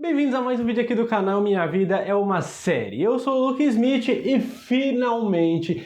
Bem-vindos a mais um vídeo aqui do canal Minha Vida é uma Série. Eu sou o Luke Smith e finalmente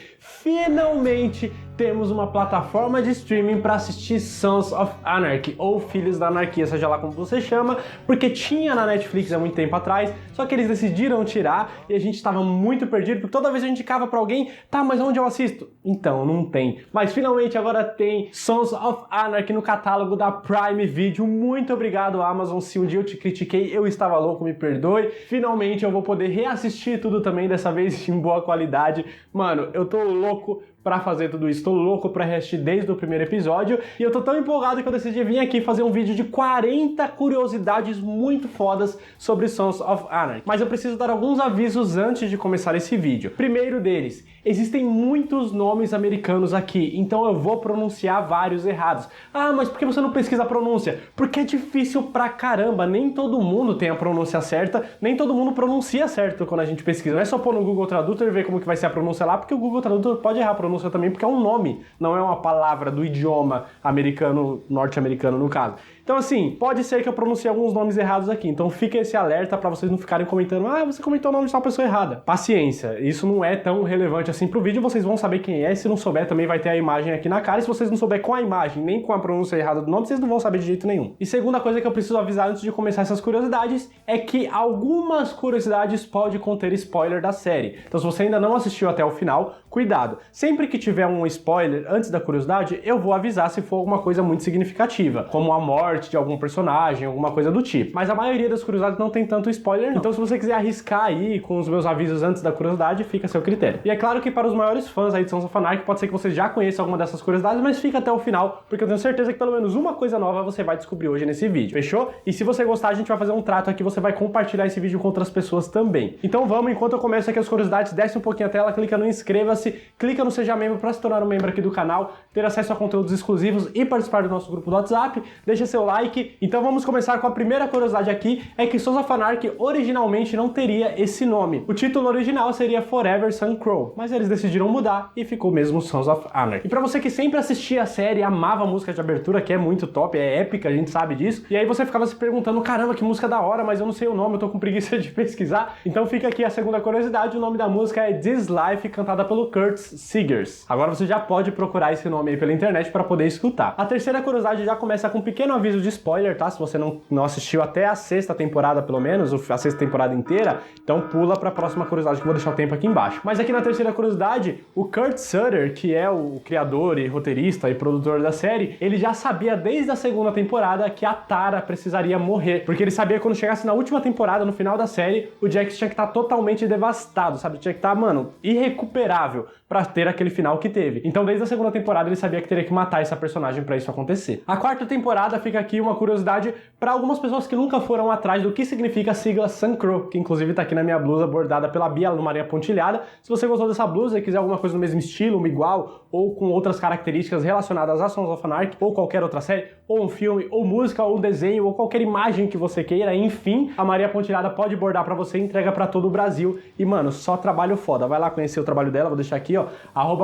temos uma plataforma de streaming para assistir Sons of Anarchy, ou Filhos da Anarquia, seja lá como você chama, porque tinha na Netflix há muito tempo atrás, só que eles decidiram tirar e a gente estava muito perdido, porque toda vez a gente indicava para alguém, tá, mas onde eu assisto? Então, não tem. Mas finalmente agora tem Sons of Anarchy no catálogo da Prime Video. Muito obrigado, Amazon. Se um dia eu te critiquei, eu estava louco, me perdoe. Finalmente eu vou poder reassistir tudo também, dessa vez em boa qualidade. Mano, eu tô louco pra fazer tudo isso, tô louco pra reassistir desde o primeiro episódio e eu tô tão empolgado que eu decidi vir aqui fazer um vídeo de 40 curiosidades muito fodas sobre Sons of Anarchy. Mas eu preciso dar alguns avisos antes de começar esse vídeo. Primeiro deles, existem muitos nomes americanos aqui, então eu vou pronunciar vários errados. Ah, mas por que você não pesquisa a pronúncia? Porque é difícil pra caramba, nem todo mundo tem a pronúncia certa, nem todo mundo pronuncia certo quando a gente pesquisa. Não é só pôr no Google Tradutor e ver como que vai ser a pronúncia lá, porque o Google Tradutor pode errar a pronúncia também, porque é um nome, não é uma palavra do idioma americano, norte-americano no caso. Então assim, pode ser que eu pronuncie alguns nomes errados aqui, então fica esse alerta pra vocês não ficarem comentando, ah, você comentou o nome de tal pessoa errada. Paciência, isso não é tão relevante assim pro vídeo, vocês vão saber quem é, se não souber também vai ter a imagem aqui na cara, e se vocês não souber com a imagem, nem com a pronúncia errada do nome, vocês não vão saber de jeito nenhum. E segunda coisa que eu preciso avisar antes de começar essas curiosidades, é que algumas curiosidades podem conter spoiler da série. Então se você ainda não assistiu até o final, cuidado. Sempre que tiver um spoiler antes da curiosidade, eu vou avisar se for alguma coisa muito significativa, como a morte de algum personagem, alguma coisa do tipo. Mas a maioria das curiosidades não tem tanto spoiler, não. Então se você quiser arriscar aí com os meus avisos antes da curiosidade, fica a seu critério. E é claro que para os maiores fãs aí de Sons of Anarchy, pode ser que você já conheça alguma dessas curiosidades, mas fica até o final, porque eu tenho certeza que pelo menos uma coisa nova você vai descobrir hoje nesse vídeo, fechou? E se você gostar, a gente vai fazer um trato aqui, você vai compartilhar esse vídeo com outras pessoas também. Então vamos, enquanto eu começo aqui as curiosidades, desce um pouquinho a tela, clica no inscreva-se, clica no Seja Membro para se tornar um membro aqui do canal, ter acesso a conteúdos exclusivos e participar do nosso grupo do WhatsApp, deixa seu like. Então vamos começar com a primeira curiosidade aqui, é que Sons of Anarchy originalmente não teria esse nome. O título original seria Forever Sun Crow, mas eles decidiram mudar e ficou mesmo Sons of Anarchy. E pra você que sempre assistia a série, amava a música de abertura, que é muito top, é épica, a gente sabe disso, e aí você ficava se perguntando, caramba, que música da hora, mas eu não sei o nome, eu tô com preguiça de pesquisar. Então fica aqui a segunda curiosidade, o nome da música é This Life, cantada pelo Kurt Seegers. Agora você já pode procurar esse nome aí pela internet para poder escutar. A terceira curiosidade já começa com um pequeno aviso de spoiler, tá? Se você não assistiu até a sexta temporada, pelo menos, a sexta temporada inteira, então pula para a próxima curiosidade que eu vou deixar o tempo aqui embaixo. Mas aqui na terceira curiosidade, o Kurt Sutter, que é o criador e roteirista e produtor da série, ele já sabia desde a segunda temporada que a Tara precisaria morrer, porque ele sabia que quando chegasse na última temporada, no final da série, o Jax tinha que estar totalmente devastado, sabe? Tinha que estar, mano, irrecuperável pra ter aquele final que teve. Então desde a segunda temporada ele sabia que teria que matar essa personagem pra isso acontecer. A quarta temporada fica aqui uma curiosidade pra algumas pessoas que nunca foram atrás do que significa a sigla Sun Crow, que inclusive tá aqui na minha blusa bordada pela Bia no Maria Pontilhada. Se você gostou dessa blusa e quiser alguma coisa no mesmo estilo, uma igual, ou com outras características relacionadas a Sons of Anarchy, ou qualquer outra série, ou um filme, ou música, ou um desenho, ou qualquer imagem que você queira, enfim, a Maria Pontilhada pode bordar pra você e entrega pra todo o Brasil. E mano, só trabalho foda. Vai lá conhecer o trabalho dela, vou deixar aqui, ó,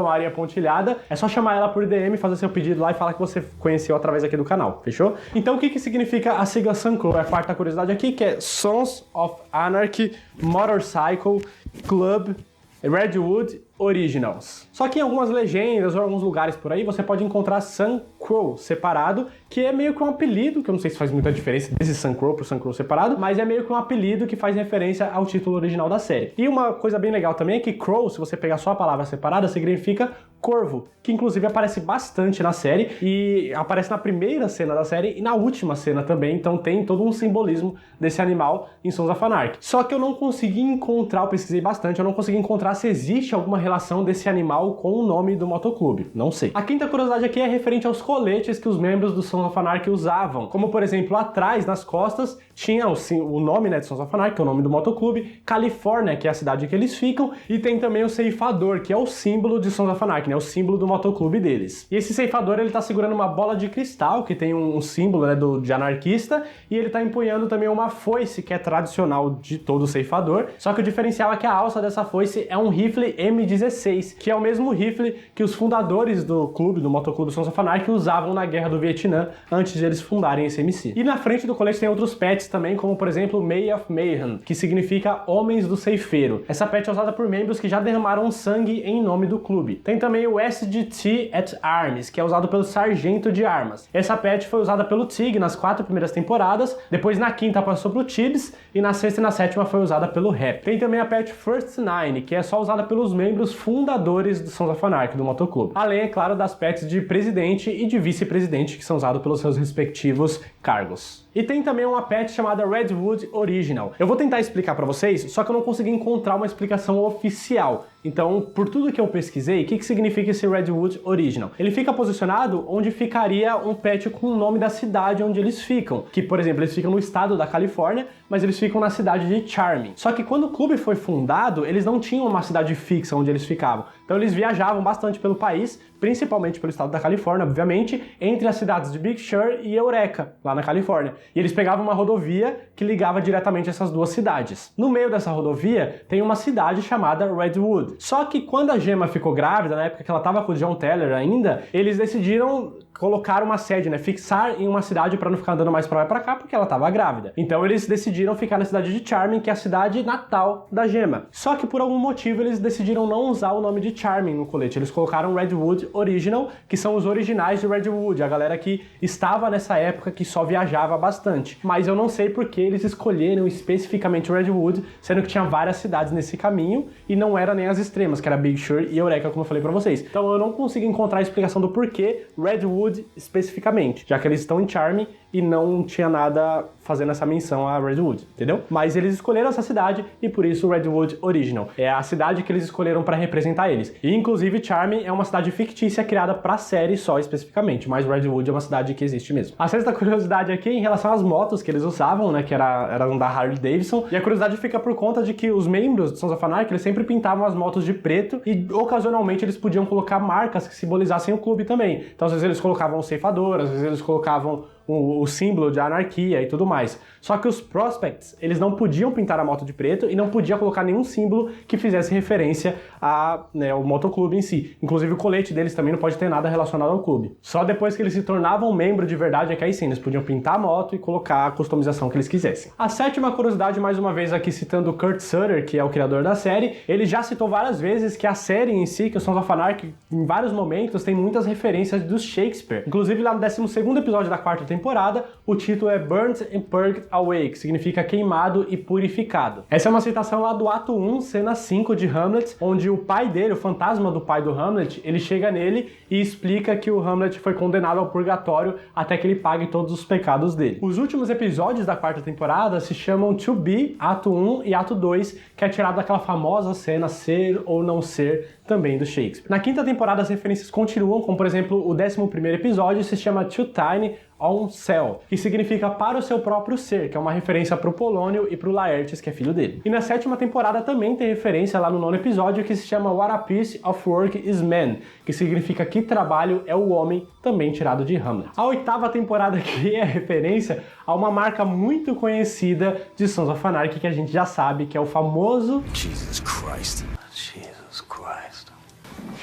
@Maria Pontilhada. É só chamar ela por DM, fazer seu pedido lá e falar que você conheceu através aqui do canal, fechou? Então o que significa a sigla Sun Crow? É a quarta curiosidade aqui, que é Sons of Anarchy Motorcycle Club Redwood Originals. Só que em algumas legendas ou alguns lugares por aí você pode encontrar Sun Crow separado, que é meio que um apelido, que eu não sei se faz muita diferença desse Sun Crow pro Sun Crow separado, mas é meio que um apelido que faz referência ao título original da série. E uma coisa bem legal também é que Crow, se você pegar só a palavra separada, significa corvo, que inclusive aparece bastante na série e aparece na primeira cena da série e na última cena também, então tem todo um simbolismo desse animal em Sons of Anarchy. Só que eu não consegui encontrar, eu pesquisei bastante, eu não consegui encontrar se existe alguma relação desse animal com o nome do motoclube, não sei. A quinta curiosidade aqui é referente aos coletes que os membros do Sons of Anarchy usavam, como por exemplo, atrás, nas costas, tinha o nome, né, de Sons of Anarchy, que é o nome do motoclube, Califórnia, que é a cidade em que eles ficam, e tem também o ceifador, que é o símbolo de Sons of Anarchy, né, o símbolo do motoclube deles. E esse ceifador, ele tá segurando uma bola de cristal, que tem um símbolo, né, de anarquista, e ele tá empunhando também uma foice, que é tradicional de todo ceifador, só que o diferencial é que a alça dessa foice é um rifle M16 M16, que é o mesmo rifle que os fundadores do clube, do motoclube Sons of Anarchy, usavam na Guerra do Vietnã antes de eles fundarem esse MC. E na frente do colete tem outros pets também, como por exemplo May of Mayhem, que significa Homens do Ceifeiro. Essa pet é usada por membros que já derramaram sangue em nome do clube. Tem também o SGT at Arms, que é usado pelo Sargento de Armas. Essa pet foi usada pelo Tig nas 4 primeiras temporadas, depois na 5ª passou pro Tibbs e na 6ª e na 7ª foi usada pelo Rap. Tem também a pet First Nine, que é só usada pelos membros fundadores do Sons of Anarchy, do motoclube. Além, é claro, das pets de presidente e de vice-presidente, que são usados pelos seus respectivos cargos. E tem também uma pet chamada Redwood Original. Eu vou tentar explicar pra vocês, só que eu não consegui encontrar uma explicação oficial. Então, por tudo que eu pesquisei, o que significa esse Redwood Original? Ele fica posicionado onde ficaria um pet com o nome da cidade onde eles ficam. Que, por exemplo, eles ficam no estado da Califórnia, mas eles ficam na cidade de Charming. Só que quando o clube foi fundado, eles não tinham uma cidade fixa onde eles ficavam. Então eles viajavam bastante pelo país, principalmente pelo estado da Califórnia, obviamente, entre as cidades de Big Sur e Eureka, lá na Califórnia. E eles pegavam uma rodovia que ligava diretamente essas duas cidades. No meio dessa rodovia tem uma cidade chamada Redwood. Só que quando a Gemma ficou grávida, na época que ela estava com o John Teller ainda, eles decidiram colocar uma sede, fixar em uma cidade para não ficar andando mais pra lá e pra cá, porque ela estava grávida. Então eles decidiram ficar na cidade de Charming, que é a cidade natal da Gemma. Só que por algum motivo eles decidiram não usar o nome de Charming no colete. Eles colocaram Redwood Original, que são os originais de Redwood, a galera que estava nessa época, que só viajava bastante. Mas eu não sei por que eles escolheram especificamente Redwood, sendo que tinha várias cidades nesse caminho e não era nem as extremas, que era Big Sur e Eureka, como eu falei pra vocês. Então eu não consigo encontrar a explicação do porquê Redwood especificamente, já que eles estão em Charming e não tinha nada fazendo essa menção a Redwood, entendeu? Mas eles escolheram essa cidade e por isso Redwood Original. É a cidade que eles escolheram para representar eles. E inclusive Charming é uma cidade fictícia criada pra série só especificamente, mas Redwood é uma cidade que existe mesmo. A sexta curiosidade aqui é em relação às motos que eles usavam, que eram da Harley Davidson, e a curiosidade fica por conta de que os membros do Sons of Anarchy, eles sempre pintavam as motos de preto e ocasionalmente eles podiam colocar marcas que simbolizassem o clube também. Então às vezes eles colocavam o ceifador, às vezes eles colocavam o símbolo de anarquia e tudo mais. Só que os prospects, eles não podiam pintar a moto de preto e não podia colocar nenhum símbolo que fizesse referência ao motoclube em si. Inclusive o colete deles também não pode ter nada relacionado ao clube. Só depois que eles se tornavam membro de verdade é que aí sim, eles podiam pintar a moto e colocar a customização que eles quisessem. A sétima curiosidade, mais uma vez aqui citando o Kurt Sutter, que é o criador da série, ele já citou várias vezes que a série em si, que o Sons of Anarchy, em vários momentos tem muitas referências do Shakespeare. Inclusive lá no 12º episódio da 4ª temporada, o título é Burnt and Purged Away, que significa queimado e purificado. Essa é uma citação lá do ato 1, cena 5 de Hamlet, onde o pai dele, o fantasma do pai do Hamlet, ele chega nele e explica que o Hamlet foi condenado ao purgatório até que ele pague todos os pecados dele. Os últimos episódios da 4ª temporada se chamam To Be, ato 1 e ato 2, que é tirado daquela famosa cena Ser ou Não Ser, também do Shakespeare. Na 5ª temporada as referências continuam, como por exemplo o 11º episódio se chama Too Tiny On Cell, que significa para o seu próprio ser, que é uma referência pro Polônio e pro Laertes, que é filho dele. E na 7ª temporada também tem referência lá no 9º episódio que se chama What a Piece of Work is Man, que significa que trabalho é o homem, também tirado de Hamlet. A 8ª temporada aqui é referência a uma marca muito conhecida de Sons of Anarchy que a gente já sabe, que é o famoso Jesus Christ. Jesus Christ.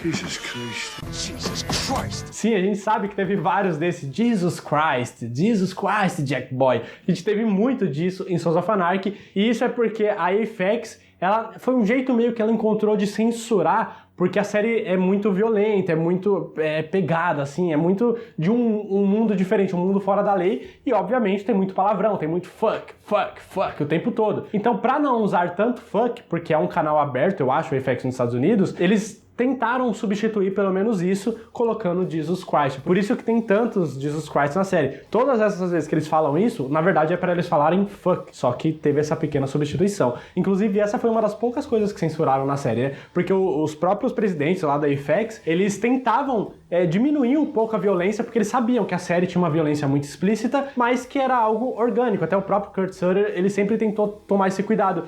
Jesus Christ. Jesus Christ. Sim, a gente sabe que teve vários desses Jesus Christ, Jack Boy. A gente teve muito disso em Sons of Anarchy, e isso é porque a Apex, ela foi um jeito meio que ela encontrou de censurar, porque a série é muito violenta, é muito pegada, assim, é muito de um mundo diferente, um mundo fora da lei, e obviamente tem muito palavrão, tem muito fuck o tempo todo. Então, pra não usar tanto fuck, porque é um canal aberto, eu acho, o Apex nos Estados Unidos, eles tentaram substituir pelo menos isso colocando Jesus Christ. Por isso que tem tantos Jesus Christ na série. Todas essas vezes que eles falam isso, na verdade é para eles falarem fuck, só que teve essa pequena substituição. Inclusive essa foi uma das poucas coisas que censuraram na série, porque os próprios presidentes lá da Apex, eles tentavam diminuir um pouco a violência, porque eles sabiam que a série tinha uma violência muito explícita, mas que era algo orgânico. Até o próprio Kurt Sutter, ele sempre tentou tomar esse cuidado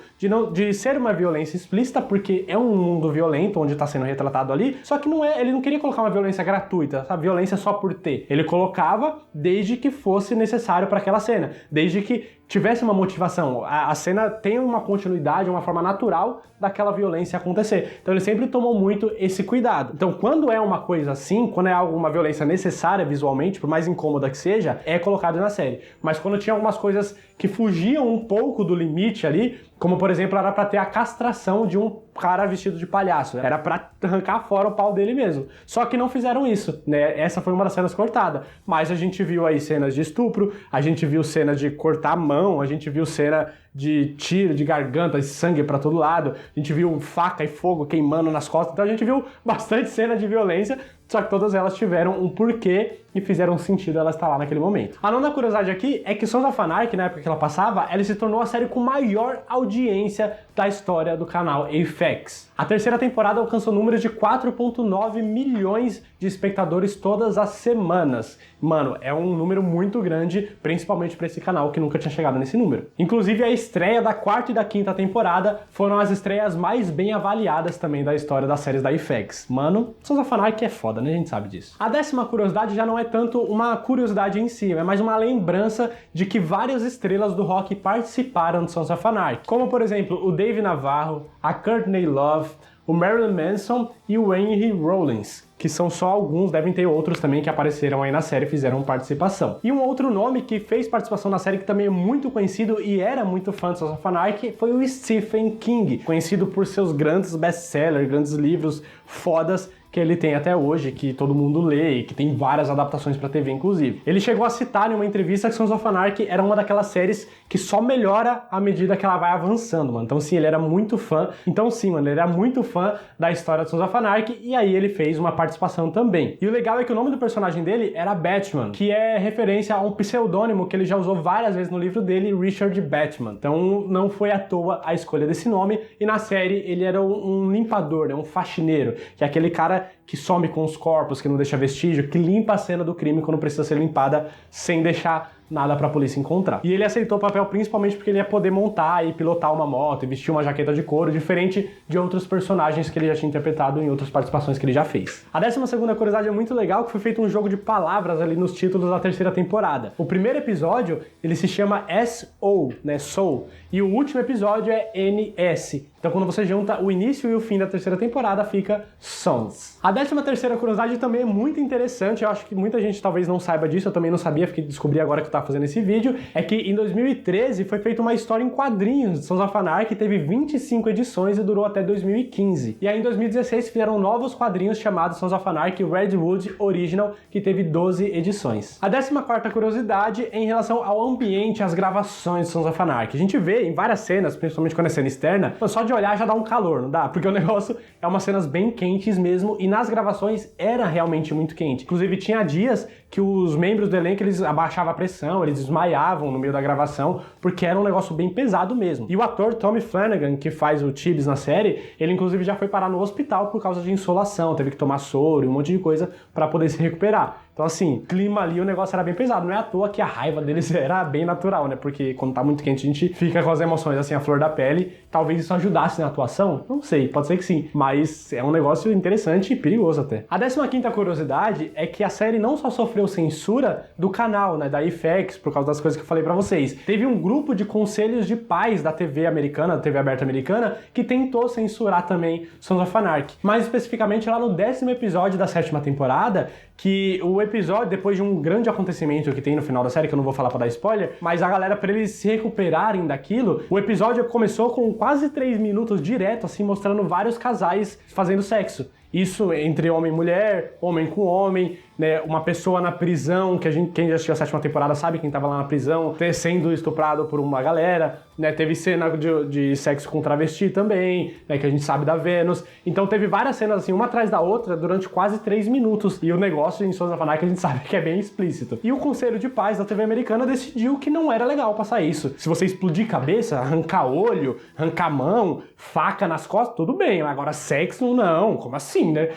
de ser uma violência explícita, porque é um mundo violento, onde está sendo retratado ali, só que ele não queria colocar uma violência gratuita, essa violência só por ter. Ele colocava desde que fosse necessário para aquela cena, desde que tivesse uma motivação. A cena tem uma continuidade, uma forma natural daquela violência acontecer. Então ele sempre tomou muito esse cuidado. Então quando é uma coisa assim, quando é uma violência necessária visualmente, por mais incômoda que seja, é colocado na série. Mas quando tinha algumas coisas que fugiam um pouco do limite ali, como por exemplo, era pra ter a castração de um cara vestido de palhaço, era pra arrancar fora o pau dele mesmo. Só que não fizeram isso, né? Essa foi uma das cenas cortadas. Mas a gente viu aí cenas de estupro, a gente viu cenas de cortar a mão, a gente viu cena de tiro, de garganta, de sangue pra todo lado, a gente viu faca e fogo queimando nas costas, então a gente viu bastante cena de violência, só que todas elas tiveram um porquê e fizeram sentido ela estar lá naquele momento. A nona curiosidade aqui é que Sons of Anarchy, na época que ela passava, ela se tornou a série com maior audiência da história do canal AFX. A terceira temporada alcançou números de 4,9 milhões de espectadores todas as semanas. Mano, é um número muito grande, principalmente para esse canal que nunca tinha chegado nesse número. Inclusive, a estreia da quarta e da quinta temporada foram as estreias mais bem avaliadas também da história das séries da AFX. Mano, Sons of Anarchy é foda, né? A gente sabe disso. A décima curiosidade já não é tanto uma curiosidade em si, é mais uma lembrança de que várias estrelas do rock participaram de Sons of Anarchy. Como, por exemplo, o Dave Navarro, a Courtney Love, o Marilyn Manson e o Henry Rollins, que são só alguns, devem ter outros também que apareceram aí na série e fizeram participação. E um outro nome que fez participação na série, que também é muito conhecido e era muito fã de Sons of Anarchy, foi o Stephen King, conhecido por seus grandes best-sellers, grandes livros fodas que ele tem até hoje, que todo mundo lê e que tem várias adaptações pra TV, inclusive. Ele chegou a citar em uma entrevista que Sons of Anarchy era uma daquelas séries que só melhora à medida que ela vai avançando, mano. Então sim, ele era muito fã. Então sim, mano, ele era muito fã da história de Sons of Anarchy e aí ele fez uma participação também. E o legal é que o nome do personagem dele era Batman, que é referência a um pseudônimo que ele já usou várias vezes no livro dele, Richard Batman. Então não foi à toa a escolha desse nome, e na série ele era um limpador, né, um faxineiro, que é aquele cara que some com os corpos, que não deixa vestígio, que limpa a cena do crime quando precisa ser limpada sem deixar nada pra polícia encontrar. E ele aceitou o papel principalmente porque ele ia poder montar e pilotar uma moto e vestir uma jaqueta de couro, diferente de outros personagens que ele já tinha interpretado em outras participações que ele já fez. A 12ª curiosidade é muito legal, que foi feito um jogo de palavras ali nos títulos da terceira temporada. O primeiro episódio, ele se chama S.O., né, Soul, e o último episódio é N.S. Então quando você junta o início e o fim da terceira temporada, fica Sons. A 13ª curiosidade também é muito interessante, eu acho que muita gente talvez não saiba disso, eu também não sabia, descobri agora que eu tava fazendo esse vídeo, é que em 2013 foi feita uma história em quadrinhos de Sons of Anarchy, que teve 25 edições e durou até 2015. E aí em 2016 fizeram novos quadrinhos chamados Sons of Anarchy Redwood Original, que teve 12 edições. A 14ª curiosidade é em relação ao ambiente, às gravações de Sons of Anarchy. A gente vê em várias cenas, principalmente quando é cena externa, só de olhar já dá um calor, não dá? Porque o negócio é umas cenas bem quentes mesmo, e nas gravações era realmente muito quente. Inclusive tinha dias que os membros do elenco, eles abaixavam a pressão, eles desmaiavam no meio da gravação, porque era um negócio bem pesado mesmo. E o ator Tommy Flanagan, que faz o Tibbs na série, ele inclusive já foi parar no hospital por causa de insolação, teve que tomar soro e um monte de coisa para poder se recuperar. Então assim, clima ali, o negócio era bem pesado. Não é à toa que a raiva deles era bem natural, né? Porque quando tá muito quente a gente fica com as emoções assim, a flor da pele. Talvez isso ajudasse na atuação? Não sei, pode ser que sim. Mas é um negócio interessante e perigoso até. A 15ª curiosidade é que a série não só sofreu censura do canal, né? Da AFX, por causa das coisas que eu falei pra vocês. Teve um grupo de conselhos de pais da TV americana, da TV aberta americana, que tentou censurar também Sons of Anarchy. Mais especificamente lá no 10º episódio da 7ª temporada, que o episódio, depois de um grande acontecimento que tem no final da série, que eu não vou falar pra dar spoiler, mas a galera, pra eles se recuperarem daquilo, o episódio começou com quase 3 minutos direto, assim, mostrando vários casais fazendo sexo. Isso entre homem e mulher, homem com homem, né, uma pessoa na prisão, que quem já assistiu a 7ª temporada sabe quem tava lá na prisão, sendo estuprado por uma galera, né, teve cena de sexo com travesti também, né, que a gente sabe da Vênus. Então teve várias cenas assim, uma atrás da outra, durante quase 3 minutos. E o negócio em Sons of Anarchy a gente sabe que é bem explícito. E o Conselho de Pais da TV americana decidiu que não era legal passar isso. Se você explodir cabeça, arrancar olho, arrancar mão, faca nas costas, tudo bem. Agora sexo, não. Como assim, né?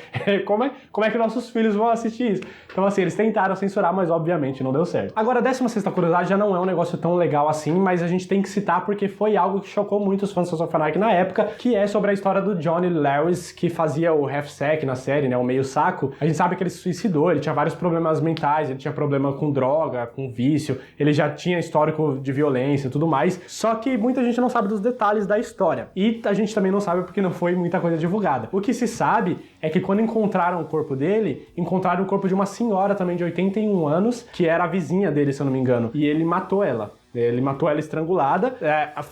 Como é que nossos filhos vão assistir isso? Então assim, eles tentaram censurar, mas obviamente não deu certo. Agora, a 16ª curiosidade já não é um negócio tão legal assim, mas a gente tem que citar porque foi algo que chocou muito os fãs de Sons of Anarchy na época, que é sobre a história do Johnny Lewis, que fazia o half-sack na série, né, o meio-saco. A gente sabe que ele se suicidou, ele tinha vários problemas mentais, ele tinha problema com droga, com vício, ele já tinha histórico de violência e tudo mais, só que muita gente não sabe dos detalhes da história. E a gente também não sabe porque não foi muita coisa divulgada. O que se sabe é que quando encontraram o corpo dele, encontraram o corpo de uma senhora também de 81 anos, que era a vizinha dele, se eu não me engano, e ele matou ela. Ele matou ela estrangulada.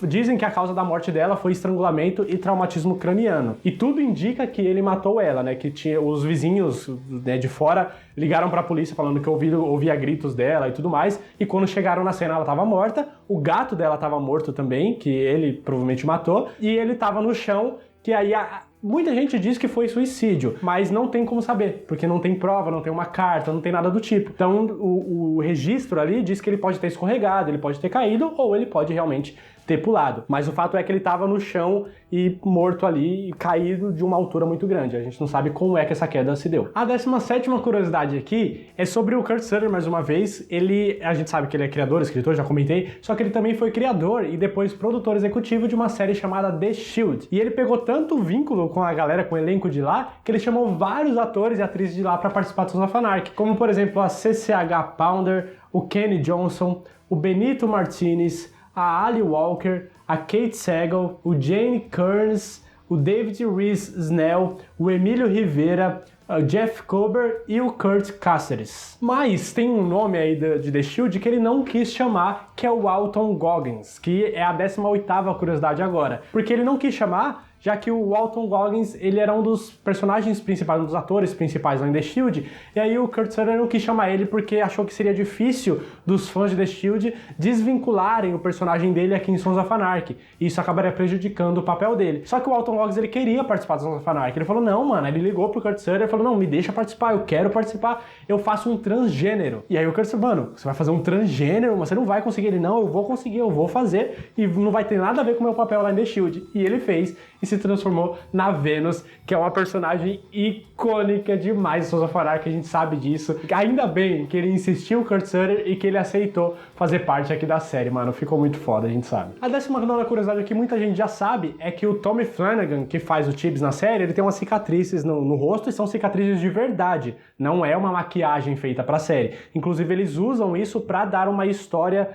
Dizem que a causa da morte dela foi estrangulamento e traumatismo craniano. E tudo indica que ele matou ela, né? Que tinha os vizinhos, né, de fora ligaram pra polícia falando que ouvia gritos dela e tudo mais. E quando chegaram na cena, ela tava morta. O gato dela tava morto também, que ele provavelmente matou. E ele tava no chão, que aí muita gente diz que foi suicídio, mas não tem como saber, porque não tem prova, não tem uma carta, não tem nada do tipo. Então o registro ali diz que ele pode ter escorregado, ele pode ter caído, ou ele pode realmente ter pulado. Mas o fato é que ele estava no chão e morto ali, caído de uma altura muito grande. A gente não sabe como é que essa queda se deu. A 17ª curiosidade aqui é sobre o Kurt Sutter, mais uma vez. A gente sabe que ele é criador, escritor, já comentei, só que ele também foi criador e depois produtor executivo de uma série chamada The Shield. E ele pegou tanto vínculo com a galera, com o elenco de lá, que ele chamou vários atores e atrizes de lá para participar do Sons of Anarchy, como por exemplo a CCH Pounder, o Kenny Johnson, o Benito Martinez, a Ali Walker, a Kate Sagal, o Jane Kearns, o David Reese Snell, o Emílio Rivera, o Jeff Kober e o Kurt Cáceres. Mas tem um nome aí de The Shield que ele não quis chamar, que é o Walton Goggins, que é a 18ª curiosidade agora. Porque ele não quis chamar, já que o Walton Goggins, ele era um dos personagens principais, um dos atores principais lá em The Shield, e aí o Kurt Sutter não quis chamar ele porque achou que seria difícil dos fãs de The Shield desvincularem o personagem dele aqui em Sons of Anarchy, e isso acabaria prejudicando o papel dele. Só que o Walton Goggins, ele queria participar do Sons of Anarchy, ele falou, não, mano, ele ligou pro Kurt Sutter e falou, não, me deixa participar, eu quero participar, eu faço um transgênero. E aí o Kurt Sutter, mano, você vai fazer um transgênero, mas você não vai conseguir. Ele, não, eu vou conseguir, eu vou fazer, e não vai ter nada a ver com o meu papel lá em The Shield. E ele fez, e se transformou na Venus, que é uma personagem icônica demais do Sons of Anarchy, a gente sabe disso. Ainda bem que ele insistiu, o Kurt Sutter, e que ele aceitou fazer parte aqui da série, mano. Ficou muito foda, a gente sabe. A 19ª curiosidade que muita gente já sabe é que o Tommy Flanagan, que faz o Tibbs na série, ele tem umas cicatrizes no rosto, e são cicatrizes de verdade. Não é uma maquiagem feita pra série. Inclusive, eles usam isso pra dar uma história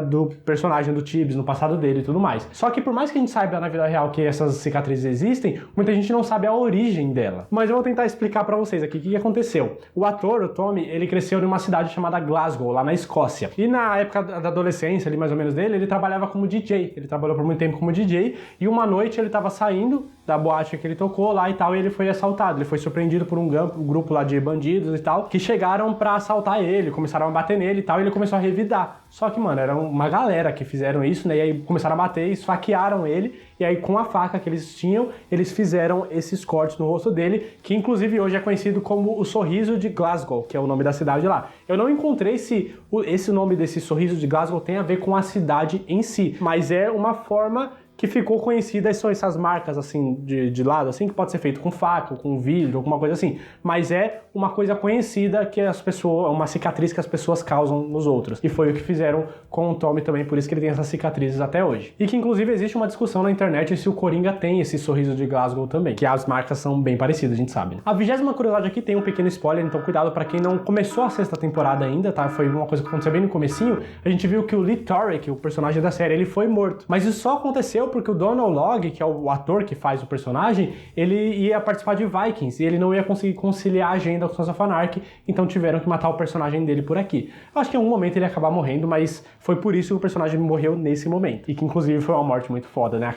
do personagem do Tibbs, no passado dele e tudo mais. Só que por mais que a gente saiba na vida real que essas cicatrizes existem, muita gente não sabe a origem dela. Mas eu vou tentar explicar pra vocês aqui o que aconteceu. O ator, o Tommy, ele cresceu em uma cidade chamada Glasgow, lá na Escócia. E na época da adolescência, ali mais ou menos dele, ele trabalhava como DJ. Ele trabalhou por muito tempo como DJ, e uma noite ele tava saindo da boate que ele tocou lá e tal, e ele foi assaltado. Ele foi surpreendido por um grupo lá de bandidos e tal, que chegaram pra assaltar ele, começaram a bater nele e tal, e ele começou a revidar. Só que, mano, era uma galera que fizeram isso, né, e aí começaram a bater, esfaquearam ele, e aí com a faca que eles tinham, eles fizeram esses cortes no rosto dele, que inclusive hoje é conhecido como o Sorriso de Glasgow, que é o nome da cidade lá. Eu não encontrei se esse nome desse Sorriso de Glasgow tem a ver com a cidade em si, mas é uma forma que ficou conhecida, são essas marcas assim de lado, assim, que pode ser feito com faca, com vidro, alguma coisa assim, mas é uma coisa conhecida que as pessoas, uma cicatriz que as pessoas causam nos outros, e foi o que fizeram com o Tommy também, por isso que ele tem essas cicatrizes até hoje. E que inclusive existe uma discussão na internet se o Coringa tem esse Sorriso de Glasgow também, que as marcas são bem parecidas, a gente sabe, né? A 20ª curiosidade aqui tem um pequeno spoiler, então cuidado pra quem não começou a 6ª temporada ainda, tá? Foi uma coisa que aconteceu bem no comecinho. A gente viu que o Lee Torek, o personagem da série, ele foi morto, mas isso só aconteceu porque o Donald Logg, que é o ator que faz o personagem, ele ia participar de Vikings e ele não ia conseguir conciliar a agenda com Sons of Anarchy, então tiveram que matar o personagem dele por aqui. Eu acho que em algum momento ele ia acabar morrendo, mas foi por isso que o personagem morreu nesse momento. E que inclusive foi uma morte muito foda, né?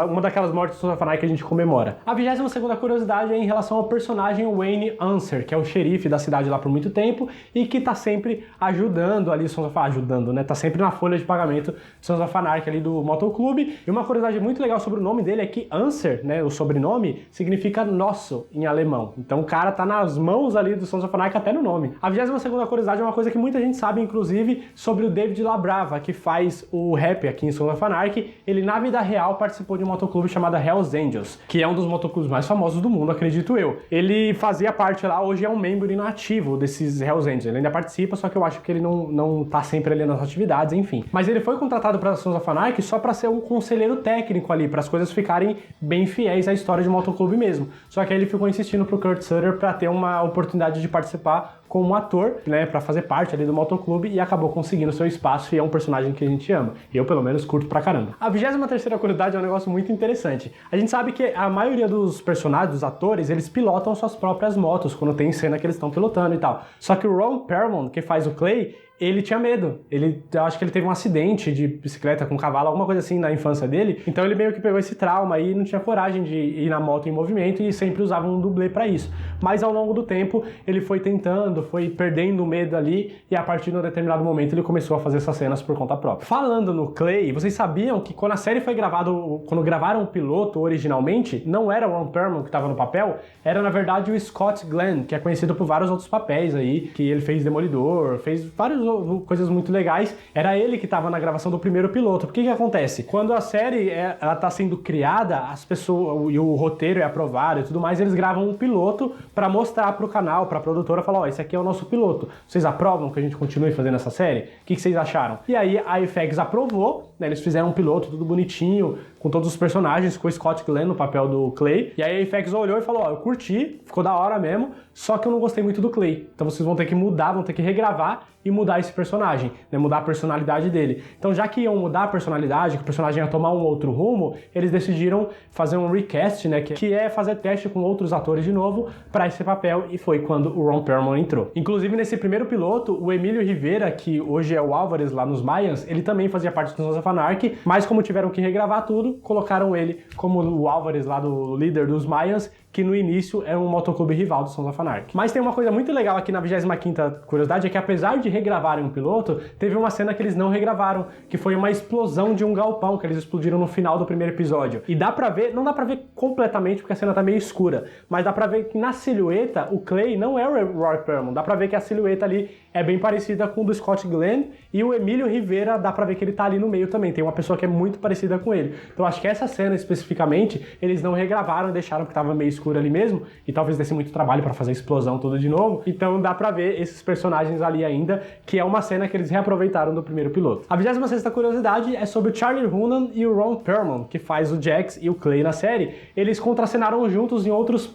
Uma daquelas mortes do Sons of Anarchy que a gente comemora. A 22ª curiosidade é em relação ao personagem Wayne Unser, que é o xerife da cidade lá por muito tempo e que tá sempre ajudando ali Sons of Anarchy, ajudando, né? Tá sempre na folha de pagamento Sons of Anarchy ali do motoclube. E uma curiosidade curiosidade muito legal sobre o nome dele é que Answer, né, o sobrenome, significa nosso em alemão. Então o cara tá nas mãos ali do Sons of Anarchy até no nome. A 22ª curiosidade é uma coisa que muita gente sabe, inclusive, sobre o David Labrava, que faz o rap aqui em Sons of Anarchy. Ele, na vida real, participou de um motoclube chamado Hells Angels, que é um dos motoclubes mais famosos do mundo, acredito eu. Ele fazia parte lá, hoje é um membro inativo desses Hells Angels. Ele ainda participa, só que eu acho que ele não tá sempre ali nas atividades, enfim. Mas ele foi contratado para Sons of Anarchy só para ser um conselheiro técnico ali, para as coisas ficarem bem fiéis à história de motoclube mesmo. Só que aí ele ficou insistindo pro Kurt Sutter para ter uma oportunidade de participar como ator, né, para fazer parte ali do motoclube, e acabou conseguindo seu espaço, e é um personagem que a gente ama. Eu, pelo menos, curto pra caramba. A 23ª curiosidade é um negócio muito interessante. A gente sabe que a maioria dos personagens, dos atores, eles pilotam suas próprias motos, quando tem cena que eles estão pilotando e tal. Só que o Ron Perlman, que faz o Clay, ele tinha medo. Eu acho que ele teve um acidente de bicicleta com cavalo, alguma coisa assim na infância dele. Então ele meio que pegou esse trauma e não tinha coragem de ir na moto em movimento e sempre usava um dublê para isso. Mas ao longo do tempo ele foi tentando, foi perdendo o medo ali, e a partir de um determinado momento ele começou a fazer essas cenas por conta própria. Falando no Clay, vocês sabiam que quando a série foi gravada, quando gravaram o piloto originalmente, não era o Ron Perlman que estava no papel, era na verdade o Scott Glenn, que é conhecido por vários outros papéis aí, que ele fez Demolidor, fez vários coisas muito legais. Era ele que estava na gravação do primeiro piloto. Porque que acontece? Quando a série ela tá sendo criada, as pessoas e o roteiro é aprovado e tudo mais, eles gravam um piloto para mostrar pro canal, pra produtora, falar, ó, esse aqui é o nosso piloto. Vocês aprovam que a gente continue fazendo essa série? O que vocês acharam? E aí a FX aprovou, né? Eles fizeram um piloto tudo bonitinho, com todos os personagens, com o Scott Glenn no papel do Clay. E aí a FX olhou e falou, ó, eu curti, ficou da hora mesmo, só que eu não gostei muito do Clay. Então vocês vão ter que mudar, vão ter que regravar e mudar esse personagem, né? Mudar a personalidade dele. Então já que iam mudar a personalidade, que o personagem ia tomar um outro rumo, eles decidiram fazer um recast, né? Que é fazer teste com outros atores de novo para esse papel, e foi quando o Ron Perlman entrou. Inclusive nesse primeiro piloto, o Emílio Rivera, que hoje é o Álvares lá nos Mayans, ele também fazia parte do Sons of Anarchy, mas como tiveram que regravar tudo, colocaram ele como o Álvares lá do líder dos Mayans, que no início era um motoclube rival do Sons of Anarchy. Mas tem uma coisa muito legal aqui na 25ª curiosidade, é que apesar de regravarem um piloto, teve uma cena que eles não regravaram, que foi uma explosão de um galpão que eles explodiram no final do primeiro episódio. E dá pra ver, não dá pra ver completamente porque a cena tá meio escura, mas dá pra ver que na silhueta o Clay não é o Roy Perlman, dá pra ver que a silhueta ali é bem parecida com o do Scott Glenn, e o Emílio Rivera dá pra ver que ele tá ali no meio também, tem uma pessoa que é muito parecida com ele. Então acho que essa cena especificamente, eles não regravaram, deixaram que tava meio escuro ali mesmo, e talvez desse muito trabalho pra fazer a explosão tudo de novo, então dá pra ver esses personagens ali ainda, que é uma cena que eles reaproveitaram do primeiro piloto. A 26ª curiosidade é sobre o Charlie Hunnam e o Ron Perlman, que faz o Jax e o Clay na série. Eles contracenaram juntos em outras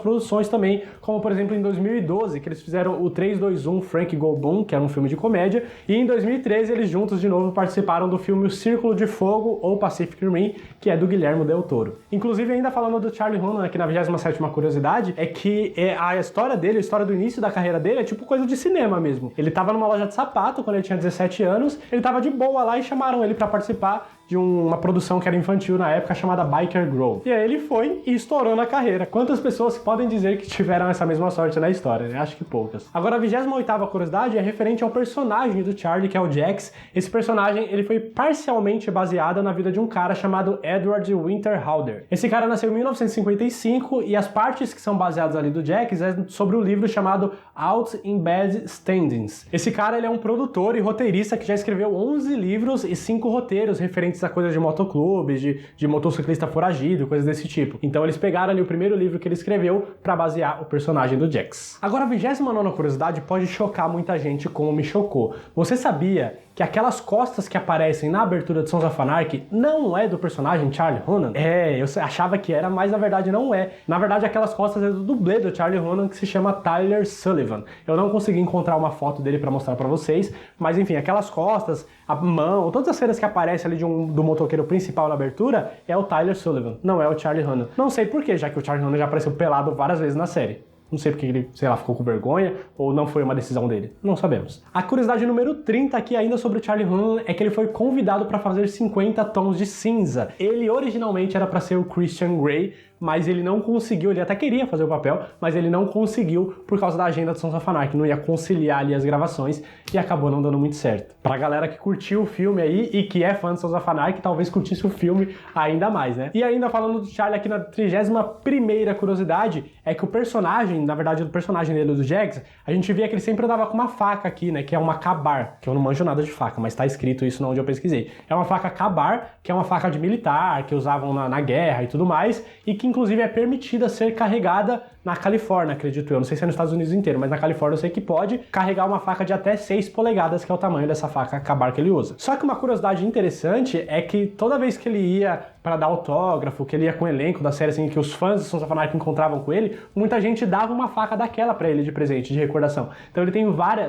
produções também, como por exemplo em 2012, que eles fizeram o 321 Frank Go Boom, que era um filme de comédia, e em 2013 eles juntos de novo participaram do filme O Círculo de Fogo ou Pacific Rim, que é do Guillermo del Toro. Inclusive, ainda falando do Charlie Hunnam aqui na 27ª curiosidade, é que a história dele, a história do início da carreira dele é tipo coisa de cinema mesmo. Ele tava numa loja de sapato quando ele tinha 17 anos, ele tava de boa lá e chamaram ele pra participar de uma produção que era infantil na época chamada Biker Grove. E aí ele foi e estourou na carreira. Quantas pessoas podem dizer que tiveram essa mesma sorte na história, né? Acho que poucas. Agora a 28ª curiosidade é referente ao personagem do Charlie, que é o Jax. Esse personagem, ele foi parcialmente baseado na vida de um cara chamado Edward Winterhalter. Esse cara nasceu em 1955 e as partes que são baseadas ali do Jax é sobre o livro chamado Out in Bad Standings. Esse cara, ele é um produtor e roteirista que já escreveu 11 livros e 5 roteiros referentes a coisas de motoclubes, de motociclista foragido, coisas desse tipo. Então eles pegaram ali o primeiro livro que ele escreveu para basear o personagem do Jax. Agora a 29ª curiosidade pode chocar muita gente, como me chocou. Você sabia que aquelas costas que aparecem na abertura de Sons of Anarchy não é do personagem Charlie Hunnam? Eu achava que era, mas na verdade não é. Na verdade aquelas costas é do dublê do Charlie Hunnam, que se chama Tyler Sullivan. Eu não consegui encontrar uma foto dele para mostrar para vocês, mas enfim, aquelas costas, a mão, todas as cenas que aparecem ali do motoqueiro principal na abertura é o Tyler Sullivan, não é o Charlie Hunnam. Não sei porquê, já que o Charlie Hunnam já apareceu pelado várias vezes na série. Não sei porque ele, sei lá, ficou com vergonha ou não foi uma decisão dele. Não sabemos. A curiosidade número 30 aqui ainda sobre o Charlie Hunnam é que ele foi convidado para fazer 50 Tons de Cinza. Ele originalmente era para ser o Christian Grey, mas ele não conseguiu, ele até queria fazer o papel, mas ele não conseguiu por causa da agenda do Sons of Anarchy, não ia conciliar ali as gravações e acabou não dando muito certo. Pra galera que curtiu o filme aí e que é fã de Sons of Anarchy, talvez curtisse o filme ainda mais, né? E ainda falando do Charlie aqui na 31ª curiosidade, é que o personagem, na verdade o personagem dele, do Jax, a gente via que ele sempre andava com uma faca aqui, né, que é uma Ka-Bar, que eu não manjo nada de faca, mas tá escrito isso onde eu pesquisei. É uma faca Ka-Bar, que é uma faca de militar, que usavam na guerra e tudo mais, e que inclusive é permitida ser carregada na Califórnia, acredito eu. Não sei se é nos Estados Unidos inteiro, mas na Califórnia eu sei que pode carregar uma faca de até 6 polegadas, que é o tamanho dessa faca Ka-Bar que ele usa. Só que uma curiosidade interessante é que toda vez que ele ia para dar autógrafo, que ele ia com o elenco da série, assim, que os fãs de Sons of Anarchy encontravam com ele, muita gente dava uma faca daquela para ele de presente, de recordação. Então ele tem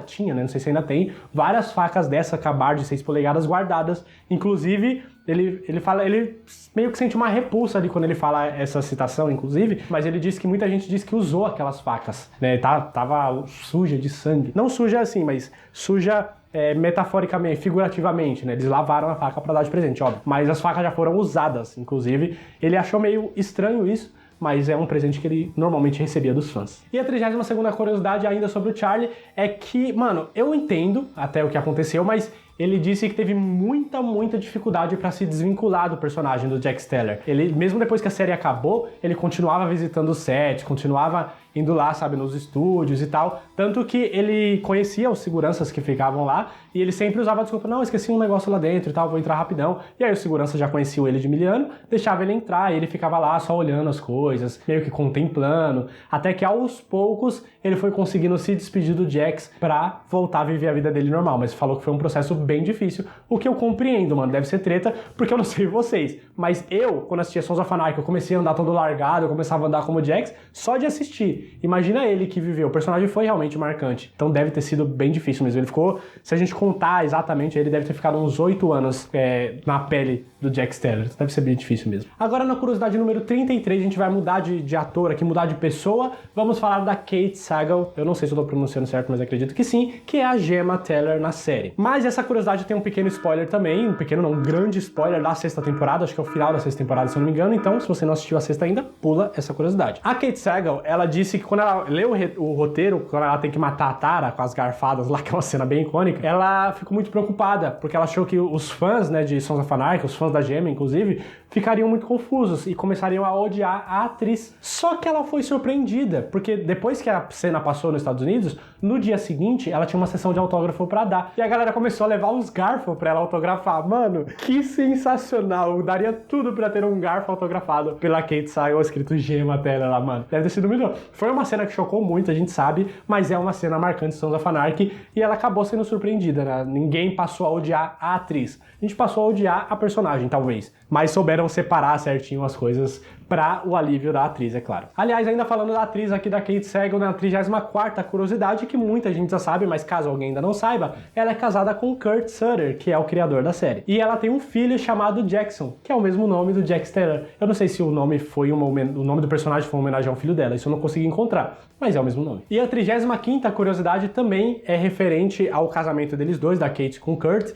tinha, né, não sei se ainda tem, várias facas dessa Ka-Bar de 6 polegadas guardadas. Inclusive, ele meio que sente uma repulsa ali quando ele fala essa citação, inclusive, mas ele disse que muita gente disse que usou aquelas facas, né, tava suja de sangue. Não suja assim, mas suja metaforicamente, figurativamente, né, eles lavaram a faca para dar de presente, óbvio, mas as facas já foram usadas, inclusive, ele achou meio estranho isso, mas é um presente que ele normalmente recebia dos fãs. E a 32ª curiosidade ainda sobre o Charlie é que, mano, eu entendo até o que aconteceu, mas ele disse que teve muita dificuldade para se desvincular do personagem do Jax Teller. Ele, mesmo depois que a série acabou, ele continuava visitando os sets, continuava indo lá, sabe, nos estúdios e tal. Tanto que ele conhecia os seguranças que ficavam lá e ele sempre usava a desculpa, não, esqueci um negócio lá dentro e tal, vou entrar rapidão. E aí o segurança já conhecia ele de miliano, deixava ele entrar e ele ficava lá só olhando as coisas, meio que contemplando, até que aos poucos ele foi conseguindo se despedir do Jax pra voltar a viver a vida dele normal, mas falou que foi um processo bem difícil, o que eu compreendo, mano, deve ser treta, porque eu não sei vocês, mas eu, quando assistia Sons of Anarchy, eu comecei a andar todo largado, eu começava a andar como Jax, só de assistir. Imagina ele que viveu, o personagem foi realmente marcante, então deve ter sido bem difícil mesmo. Ele ficou, se a gente contar exatamente, ele deve ter ficado uns 8 anos na pele do Jax Teller, deve ser bem difícil mesmo. Agora, na curiosidade número 33, a gente vai mudar de ator aqui, mudar de pessoa, vamos falar da Kate Sagal, eu não sei se eu tô pronunciando certo, mas acredito que sim, que é a Gemma Teller na série. Mas essa curiosidade tem um pequeno spoiler também, um grande spoiler da 6ª temporada, acho que é o final da 6ª temporada, se eu não me engano, então se você não assistiu a 6ª ainda, pula essa curiosidade. A Kate Sagal, ela disse que quando ela leu o roteiro, quando ela tem que matar a Tara com as garfadas lá, que é uma cena bem icônica, ela ficou muito preocupada, porque ela achou que os fãs, né, de Sons of Anarchy, os fãs da Gemma, inclusive, ficariam muito confusos e começariam a odiar a atriz. Só que ela foi surpreendida, porque depois que a cena passou nos Estados Unidos, no dia seguinte, ela tinha uma sessão de autógrafo pra dar. E a galera começou a levar os garfos pra ela autografar. Mano, que sensacional! Eu daria tudo pra ter um garfo autografado pela Kate Sagal, escrito Gemma Teller lá, mano. Deve ter sido muito bom. Foi uma cena que chocou muito, a gente sabe, mas é uma cena marcante de Sons of Anarchy e ela acabou sendo surpreendida, né? Ninguém passou a odiar a atriz. A gente passou a odiar a personagem, talvez. Mas souberam separar certinho as coisas para o alívio da atriz, é claro. Aliás, ainda falando da atriz aqui da Kate Sagal, na 34ª curiosidade, que muita gente já sabe, mas caso alguém ainda não saiba, ela é casada com Kurt Sutter, que é o criador da série. E ela tem um filho chamado Jackson, que é o mesmo nome do Jax Teller. Eu não sei se o nome o nome do personagem foi uma homenagem ao filho dela, isso eu não consegui encontrar, mas é o mesmo nome. E a 35ª curiosidade também é referente ao casamento deles dois, da Kate com Kurt.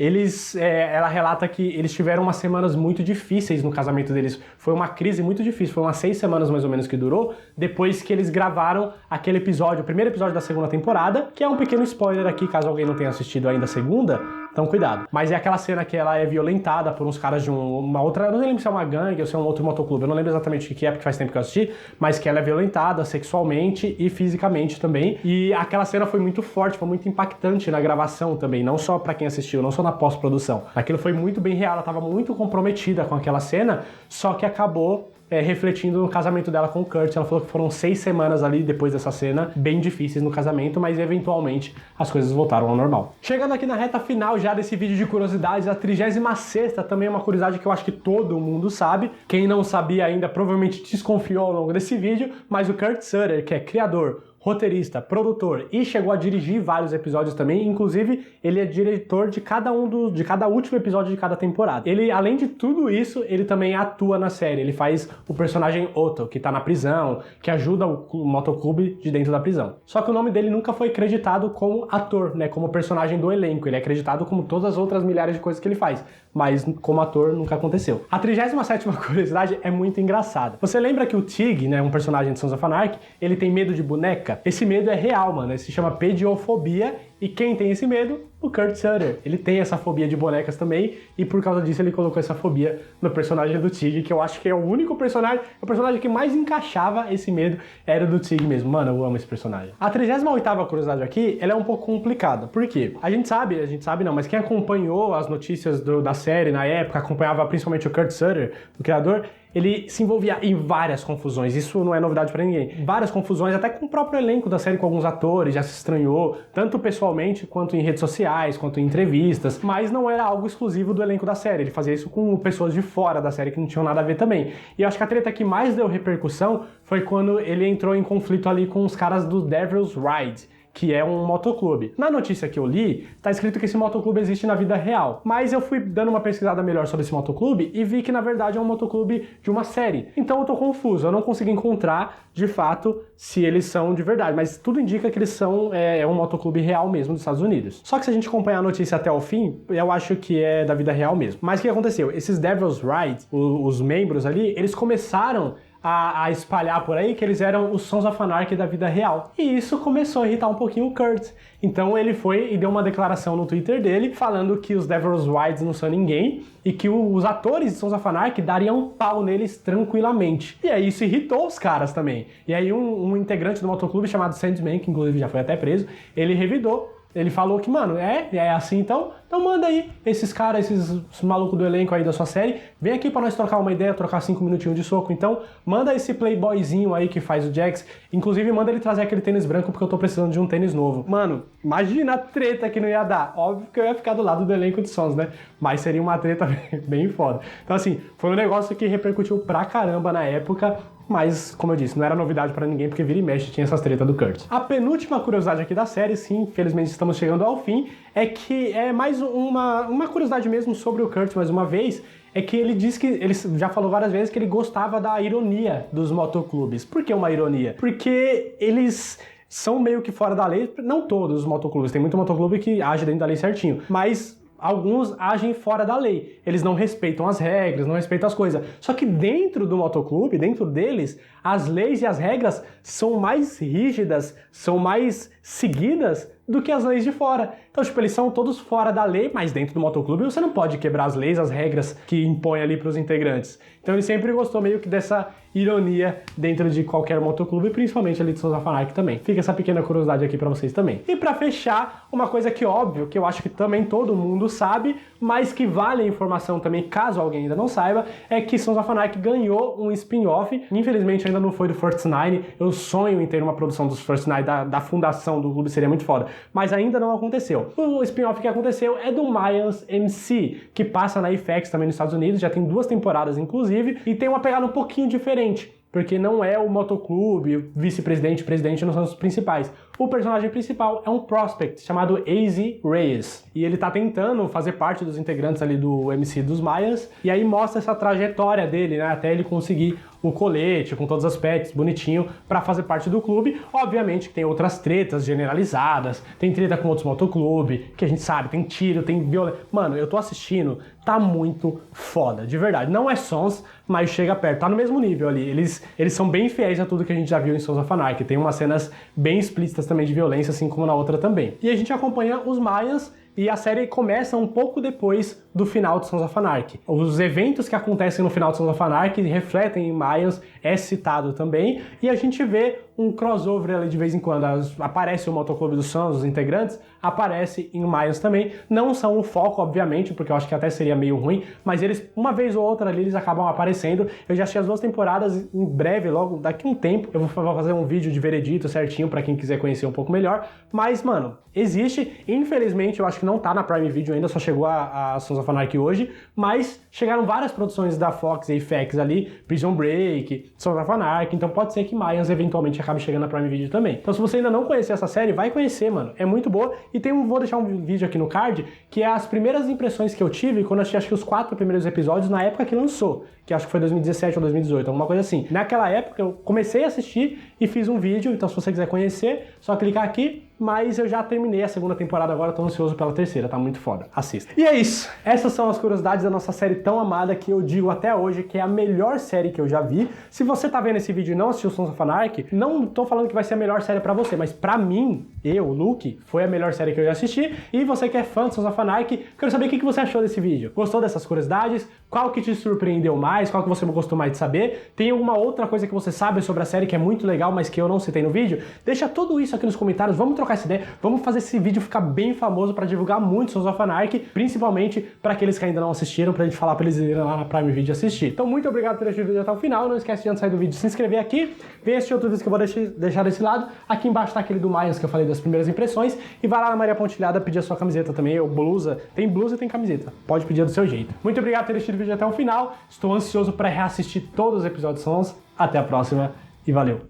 Ela relata que eles tiveram umas semanas muito difíceis no casamento deles. Foi uma crise muito difícil, foi umas 6 semanas mais ou menos que durou, depois que eles gravaram aquele episódio, o primeiro episódio da 2ª temporada, que é um pequeno spoiler aqui, caso alguém não tenha assistido ainda a segunda, então cuidado. Mas é aquela cena que ela é violentada por uns caras de uma outra, eu não lembro se é uma gangue ou se é um outro motoclube, eu não lembro exatamente o que é, porque faz tempo que eu assisti, mas que ela é violentada sexualmente e fisicamente também, e aquela cena foi muito forte, foi muito impactante na gravação também, não só pra quem assistiu, não só na pós-produção. Aquilo foi muito bem real, ela tava muito comprometida com aquela cena, só que acabou refletindo no casamento dela com o Kurt. Ela falou que foram 6 semanas ali depois dessa cena bem difíceis no casamento, mas eventualmente as coisas voltaram ao normal. Chegando aqui na reta final já desse vídeo de curiosidades, a 36ª também é uma curiosidade que eu acho que todo mundo sabe. Quem não sabia ainda provavelmente desconfiou ao longo desse vídeo, mas o Kurt Sutter, que é criador, roteirista, produtor e chegou a dirigir vários episódios também, inclusive ele é diretor de cada último episódio de cada temporada. Ele, além de tudo isso, ele também atua na série, ele faz o personagem Otto, que tá na prisão, que ajuda o motoclube de dentro da prisão. Só que o nome dele nunca foi creditado como ator, né, como personagem do elenco, ele é creditado como todas as outras milhares de coisas que ele faz, mas como ator nunca aconteceu. A 37ª curiosidade é muito engraçada. Você lembra que o Tig, né, um personagem de Sons of Anarchy, ele tem medo de boneca? Esse medo é real, mano. Ele se chama pediofobia. E quem tem esse medo? O Kurt Sutter. Ele tem essa fobia de bonecas também, e por causa disso ele colocou essa fobia no personagem do Tig, que eu acho que é o único personagem, o personagem que mais encaixava esse medo era do Tig mesmo. Mano, eu amo esse personagem. A 38ª curiosidade aqui, ela é um pouco complicada. Por quê? A gente sabe não, mas quem acompanhou as notícias da série na época, acompanhava principalmente o Kurt Sutter, o criador, ele se envolvia em várias confusões, isso não é novidade pra ninguém. Várias confusões, até com o próprio elenco da série, com alguns atores, já se estranhou, tanto pessoalmente, quanto em redes sociais, quanto em entrevistas, mas não era algo exclusivo do elenco da série, ele fazia isso com pessoas de fora da série que não tinham nada a ver também. E eu acho que a treta que mais deu repercussão foi quando ele entrou em conflito ali com os caras do Devil's Ride, que é um motoclube. Na notícia que eu li, tá escrito que esse motoclube existe na vida real, mas eu fui dando uma pesquisada melhor sobre esse motoclube e vi que na verdade é um motoclube de uma série. Então eu tô confuso, eu não consegui encontrar de fato se eles são de verdade, mas tudo indica que eles são um motoclube real mesmo dos Estados Unidos. Só que se a gente acompanhar a notícia até o fim, eu acho que é da vida real mesmo. Mas o que aconteceu? Esses Devil's Ride, os membros ali, eles começaram a espalhar por aí que eles eram os Sons of Anarchy da vida real. E isso começou a irritar um pouquinho o Kurt. Então ele foi e deu uma declaração no Twitter dele falando que os Devil's Rides não são ninguém e que os atores de Sons of Anarchy dariam um pau neles tranquilamente. E aí isso irritou os caras também. E aí um integrante do motoclube chamado Sandman, que inclusive já foi até preso, ele revidou. Ele falou que, mano, é assim então manda aí esses caras, esses malucos do elenco aí da sua série, vem aqui pra nós trocar uma ideia, trocar 5 minutinhos de soco, então manda esse playboyzinho aí que faz o Jax, inclusive manda ele trazer aquele tênis branco porque eu tô precisando de um tênis novo. Mano, imagina a treta que não ia dar, óbvio que eu ia ficar do lado do elenco de Sons, né, mas seria uma treta bem foda. Então assim, foi um negócio que repercutiu pra caramba na época, mas, como eu disse, não era novidade pra ninguém, porque vira e mexe tinha essas tretas do Kurt. A penúltima curiosidade aqui da série, sim, infelizmente estamos chegando ao fim, é que é mais uma curiosidade mesmo sobre o Kurt, mais uma vez, é que ele diz que, ele já falou várias vezes que ele gostava da ironia dos motoclubes. Por que uma ironia? Porque eles são meio que fora da lei, não todos os motoclubes, tem muito motoclube que age dentro da lei certinho, mas alguns agem fora da lei. Eles não respeitam as regras, não respeitam as coisas. Só que dentro do motoclube, dentro deles, as leis e as regras são mais rígidas, são mais seguidas do que as leis de fora. Então, tipo, eles são todos fora da lei, mas dentro do motoclube você não pode quebrar as leis, as regras que impõe ali para os integrantes. Então ele sempre gostou meio que dessa ironia dentro de qualquer motoclube, principalmente ali de Sons of Anarchy também. Fica essa pequena curiosidade aqui pra vocês também. E pra fechar, uma coisa que óbvio, que eu acho que também todo mundo sabe, mas que vale a informação também, caso alguém ainda não saiba, é que Sons of Anarchy ganhou um spin-off. Infelizmente ainda não foi do First Nine. Eu sonho em ter uma produção dos First Nine, da fundação do clube, seria muito foda. Mas ainda não aconteceu. O spin-off que aconteceu é do Mayans MC, que passa na FX também nos Estados Unidos, já tem 2 temporadas inclusive, e tem uma pegada um pouquinho diferente, porque não é o motoclube, o vice-presidente, presidente não são os principais. O personagem principal é um prospect chamado AZ Reyes, e ele tá tentando fazer parte dos integrantes ali do MC dos Mayans, e aí mostra essa trajetória dele, né, até ele conseguir o colete, com todas as pets, bonitinho, pra fazer parte do clube. Obviamente que tem outras tretas generalizadas, tem treta com outros motoclubes, que a gente sabe, tem tiro, tem violência. Mano, eu tô assistindo, tá muito foda, de verdade. Não é Sons, mas chega perto, tá no mesmo nível ali. Eles são bem fiéis a tudo que a gente já viu em Sons of Anarchy. Tem umas cenas bem explícitas também de violência, assim como na outra também. E a gente acompanha os Mayans, e a série começa um pouco depois do final de Sons of Anarchy. Os eventos que acontecem no final de Sons of Anarchy refletem em Mayans, é citado também, e a gente vê um crossover ali de vez em quando. Aparece o motoclube dos Sons, os integrantes, aparece em Mayans também. Não são o foco, obviamente, porque eu acho que até seria meio ruim, mas eles, uma vez ou outra ali, eles acabam aparecendo. Eu já assisti as 2 temporadas, em breve, logo daqui a um tempo, eu vou fazer um vídeo de veredito certinho pra quem quiser conhecer um pouco melhor. Mas, mano, existe. Infelizmente, eu acho que não tá na Prime Video ainda, só chegou a Sons of Anarchy hoje, mas chegaram várias produções da Fox e FX ali, Prison Break, Sons of Anarchy, então pode ser que Mayans eventualmente acabe chegando na Prime Video também. Então se você ainda não conhecer essa série, vai conhecer, mano, é muito boa. E vou deixar um vídeo aqui no card, que é as primeiras impressões que eu tive quando eu assisti, acho que os 4 primeiros episódios na época que lançou, que acho que foi 2017 ou 2018, alguma coisa assim. Naquela época eu comecei a assistir e fiz um vídeo, então se você quiser conhecer, só clicar aqui. Mas eu já terminei a segunda temporada agora, tô ansioso pela terceira, tá muito foda. Assista. E é isso. Essas são as curiosidades da nossa série tão amada que eu digo até hoje que é a melhor série que eu já vi. Se você tá vendo esse vídeo e não assistiu Sons of Anarchy, não tô falando que vai ser a melhor série pra você, mas pra mim, Luke, foi a melhor série que eu já assisti. E você que é fã de Sons of Anarchy, quero saber o que você achou desse vídeo. Gostou dessas curiosidades? Qual que te surpreendeu mais? Qual que você gostou mais de saber? Tem alguma outra coisa que você sabe sobre a série que é muito legal, mas que eu não citei no vídeo? Deixa tudo isso aqui nos comentários, vamos trocar essa ideia, vamos fazer esse vídeo ficar bem famoso pra divulgar muito Sons of Anarchy, principalmente pra aqueles que ainda não assistiram, pra gente falar pra eles irem lá na Prime Video assistir. Então muito obrigado por assistir o vídeo até o final, não esquece de antes de sair do vídeo se inscrever aqui, vem assistir outro vídeo que eu vou deixar desse lado, aqui embaixo tá aquele do Mayans que eu falei das primeiras impressões, e vai lá na Maria Pontilhada pedir a sua camiseta também, ou blusa e tem camiseta, pode pedir do seu jeito. Muito obrigado por ter assistido o vídeo até o final, estou ansioso pra reassistir todos os episódios Sons, até a próxima e valeu!